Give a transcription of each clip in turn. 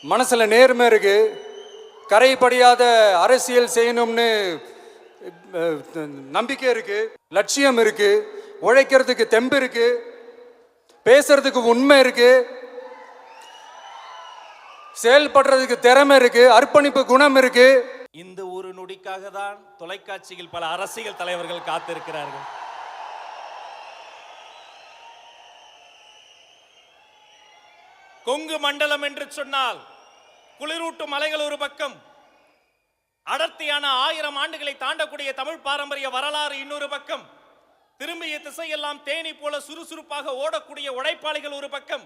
மனசில் நேர்மை இருக்கு, கரைபடியாத அரசியல் செய்யணும்னு நம்பிக்கை இருக்கு, லட்சியம் இருக்கு, உழைக்கிறதுக்கு தெம்பு இருக்கு, பேசுறதுக்கு உண்மை இருக்கு, செயல்படுறதுக்கு திறமை இருக்கு, அர்ப்பணிப்பு குணம் இருக்கு. இந்த ஒரு நொடிக்காக தான் தொலைக்காட்சியில் பல அரசியல் தலைவர்கள் காத்திருக்கிறார்கள். கொங்கு மண்டலம் என்று சொன்னால் குளிரூட்டும் மலைகள் ஒரு பக்கம், அடர்த்தியான 1000 ஆண்டுகளை தாண்டக்கூடிய தமிழ் பாரம்பரிய வரலாறு இன்னொரு பக்கம், திரும்பிய திசையெல்லாம் தேனி போல சுறுசுறுப்பாக ஓடக்கூடிய உழைப்பாளிகள் ஒரு பக்கம்.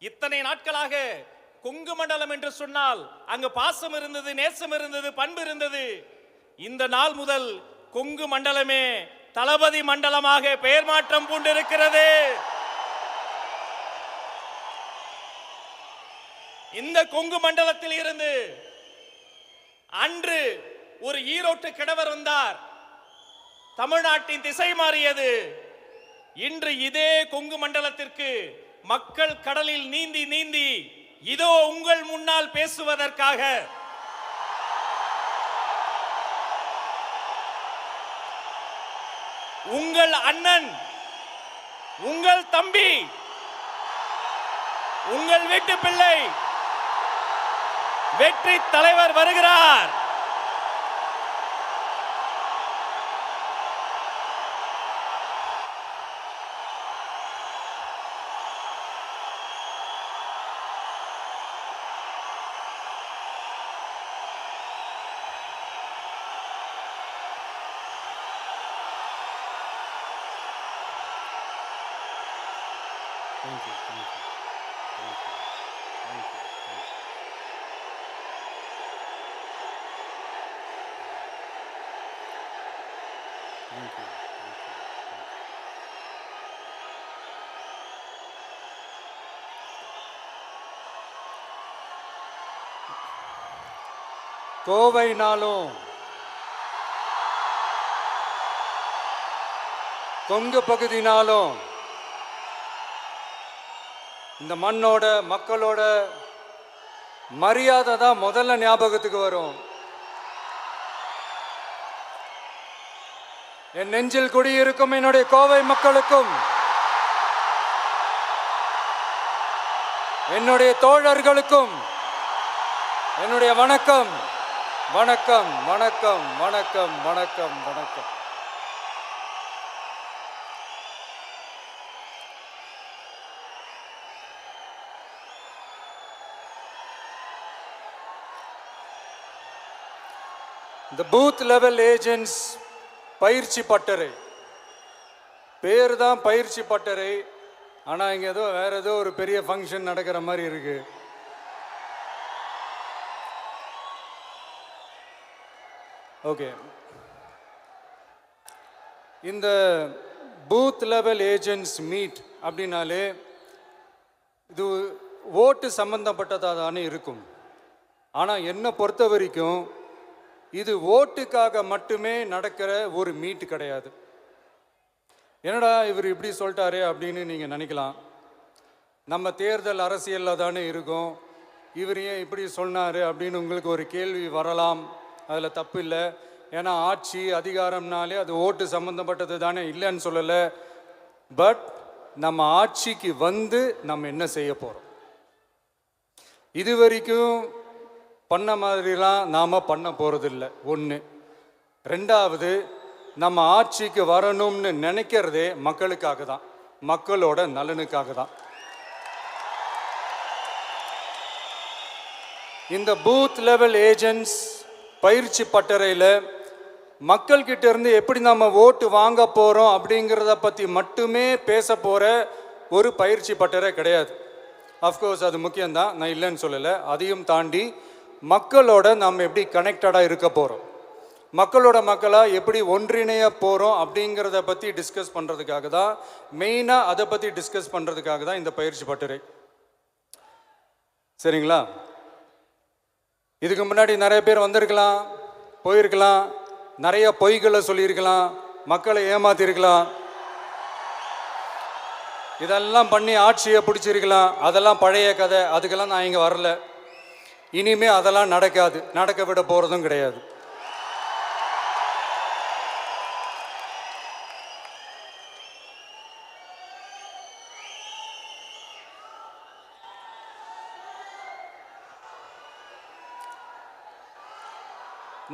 இத்தனை நாட்களாக கொங்கு மண்டலம் என்று சொன்னால் அங்கு பாசம் இருந்தது, நேசம் இருந்தது, பண்பு இருந்தது. இந்த நாள் முதல் கொங்கு மண்டலமே தளபதி மண்டலமாக பெயர் மாற்றம் பூண்டிருக்கிறது. இந்த கொங்கு மண்டலத்தில் இருந்து அன்று ஒரு ஈரோட்டு கிழவர் வந்தார், தமிழ்நாட்டின் திசை மாறியது. இன்று இதே கொங்கு மண்டலத்திற்கு மக்கள் கடலில் நீந்தி நீந்தி இதோ உங்கள் முன்னால் பேசுவதற்காக உங்கள் அண்ணன், உங்கள் தம்பி, உங்கள் வீட்டு பிள்ளை வெற்றி தலைவர் வருகிறார். Thank you, thank you, thank you, thank you, thank you. Thank you, thank you, thank you. கோவைனாலும் Kongu பகுதினாலும் இந்த மண்ணோட மக்களோட மரியாதை தான் முதல்ல ஞாபகத்துக்கு வரும். என் நெஞ்சில் குடியிருக்கும் என்னுடைய கோவை மக்களுக்கும் என்னுடைய தோழர்களுக்கும் என்னுடைய வணக்கம், வணக்கம், வணக்கம், வணக்கம், வணக்கம், வணக்கம். இந்த பூத் லெவல் ஏஜென்ட்ஸ் பயிற்சி பட்டறை பேர் தான் பயிற்சி பட்டறை, ஆனால் இங்கே ஏதோ வேற ஏதோ ஒரு பெரிய ஃபங்க்ஷன் நடக்கிற மாதிரி இருக்கு. ஓகே, இந்த பூத் லெவல் ஏஜென்ட்ஸ் மீட் அப்படின்னாலே இது ஓட்டு சம்பந்தப்பட்டதாக தானே இருக்கும். ஆனால் என்னை பொறுத்த வரைக்கும் இது ஓட்டுக்காக மட்டுமே நடக்கிற ஒரு மீட் கிடையாது. என்னடா இவர் இப்படி சொல்லிட்டாரு அப்படின்னு நீங்கள் நினைக்கலாம். நம்ம தேர்தல் அரசியலில் தானே இருக்கோம், இவர் ஏன் இப்படி சொன்னார் அப்படின்னு உங்களுக்கு ஒரு கேள்வி வரலாம். அதில் தப்பு இல்லை. ஏன்னா ஆட்சி அதிகாரம்னாலே அது ஓட்டு சம்மந்தப்பட்டது தானே, இல்லைன்னு சொல்லலை. பட் நம்ம ஆட்சிக்கு வந்து நம்ம என்ன செய்ய போகிறோம், இது வரைக்கும் பண்ண மாதிரிலாம் நாம் பண்ண போகிறதில்ல. ஒன்று. ரெண்டாவது, நம்ம ஆட்சிக்கு வரணும்னு நினைக்கிறதே மக்களுக்காக தான், மக்களோட நலனுக்காக தான். இந்த பூத் லெவல் ஏஜென்ட்ஸ் பயிற்சி பட்டறையில் மக்கள்கிட்ட இருந்து எப்படி நம்ம ஓட்டு வாங்க போகிறோம் அப்படிங்கிறத பற்றி மட்டுமே பேச போகிற ஒரு பயிற்சி பட்டறை கிடையாது. அஃப்கோர்ஸ் அது முக்கியம்தான், நான் இல்லைன்னு சொல்லலை. அதையும் தாண்டி மக்களோட நம்ம எப்படி கனெக்டடாக இருக்க போகிறோம், மக்களோட மக்களாக எப்படி ஒன்றிணைய போகிறோம் அப்படிங்கிறத பற்றி டிஸ்கஸ் பண்ணுறதுக்காக தான், மெயினாக அதை பற்றி டிஸ்கஸ் பண்ணுறதுக்காக தான் இந்த பயிற்சி பட்டறை. சரிங்களா? இதுக்கு முன்னாடி நிறைய பேர் வந்திருக்கலாம், போயிருக்கலாம், நிறைய பொய்களை சொல்லியிருக்கலாம், மக்களை ஏமாத்திருக்கலாம், இதெல்லாம் பண்ணி ஆட்சியை பிடிச்சிருக்கலாம். அதெல்லாம் பழைய கதை, அதுக்கெல்லாம் நான் இங்கே வரல. இனிமே அதெல்லாம் நடக்காது, நடக்க விட போறதும் கிடையாது.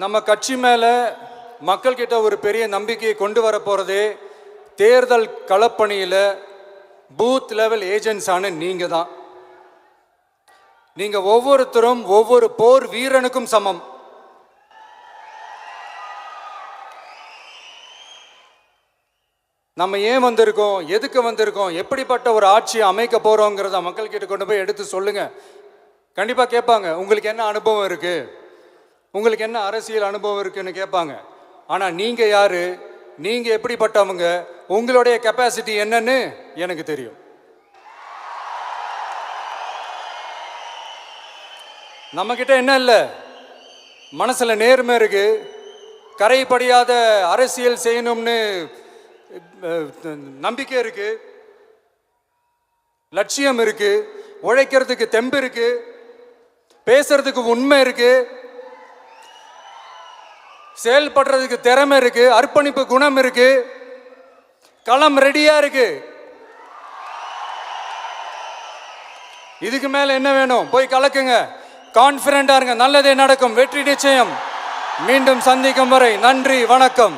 நம்ம கட்சி மேல மக்கள்கிட்ட ஒரு பெரிய நம்பிக்கையை கொண்டு வர போறதே தேர்தல் களப்பணியில் பூத் லெவல் ஏஜென்ட்ஸான நீங்க தான். நீங்க ஒவ்வொருத்தரும் ஒவ்வொரு போர் வீரனுக்கும் சமம். நம்ம ஏன் வந்திருக்கோம், எதுக்கு வந்திருக்கோம், எப்படிப்பட்ட ஒரு ஆட்சியை அமைக்க போறோங்கிறத மக்கள்கிட்ட கொண்டு போய் எடுத்து சொல்லுங்க. கண்டிப்பா கேட்பாங்க, உங்களுக்கு என்ன அனுபவம் இருக்கு, உங்களுக்கு என்ன அரசியல் அனுபவம் இருக்குன்னு கேட்பாங்க. ஆனா நீங்க யாரு, நீங்க எப்படிப்பட்டவங்க, உங்களுடைய கெப்பாசிட்டி என்னன்னு எனக்கு தெரியும். நம்ம கிட்ட என்ன இல்லை, மனசுல நேர்மை இருக்கு, கரைபடியாத அரசியல் செய்யணும்னு நம்பிக்கை இருக்கு, லட்சியம் இருக்கு, உழைக்கிறதுக்கு தெம்பு இருக்கு, பேசுறதுக்கு உண்மை இருக்கு, செயல்படுறதுக்கு திறமை இருக்கு, அர்ப்பணிப்பு குணம் இருக்கு, களம் ரெடியா இருக்கு. இதுக்கு மேல என்ன வேணும்? போய் கலக்குங்க, கான்பிடண்டா இருங்க, நல்லதே நடக்கும், வெற்றி நிச்சயம். மீண்டும் சந்திக்கும் வரை நன்றி, வணக்கம்.